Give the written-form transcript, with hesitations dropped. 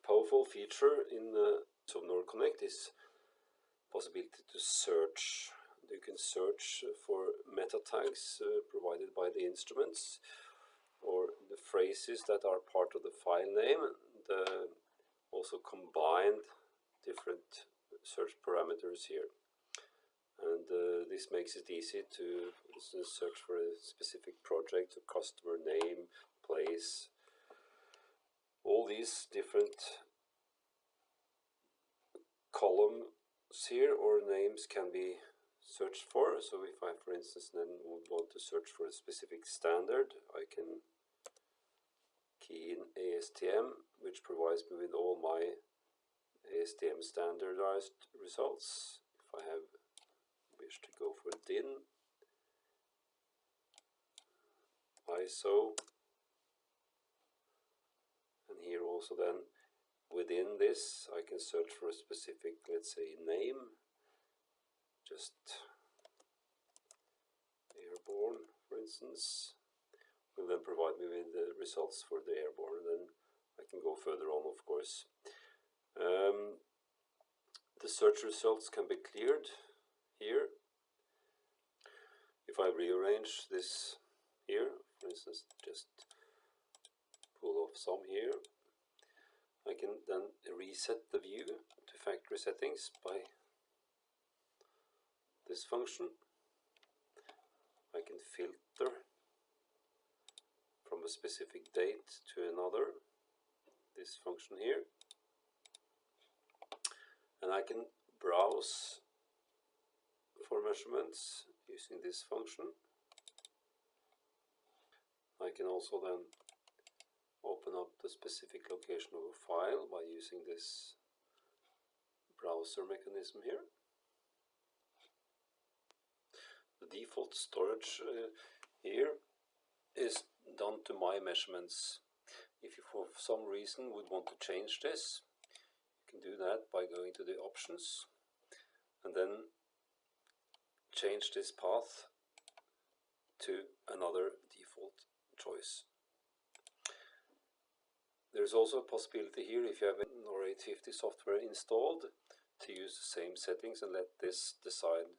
powerful feature in NorConnect is possibility to search. You can search for meta tags provided by the instruments, or the phrases that are part of the file name, and also combined different search parameters here. And this makes it easy to, for instance, search for a specific project, a customer name, place. All these different columns here or names can be searched for. So if I, for instance, then would want to search for a specific standard, I can key in ASTM, which provides me with all my ASTM standardized results. If I wish to go for DIN, ISO, and here also then within this I can search for a specific, let's say, name, just airborne for instance, will then provide me with the results for the airborne, and then I can go further on, of course. The search results can be cleared here. If I rearrange this here, for instance, just pull off some here, I can then reset the view to factory settings by this function. I can filter from a specific date to another, this function here, and I can browse for measurements using this function. I can also then open up the specific location of a file by using this browser mechanism here. The default storage here is done to my measurements. If you for some reason would want to change this, you can do that by going to the options and then change this path to another default choice. There's also a possibility here, if you have an NOR 850 software installed, to use the same settings and let this decide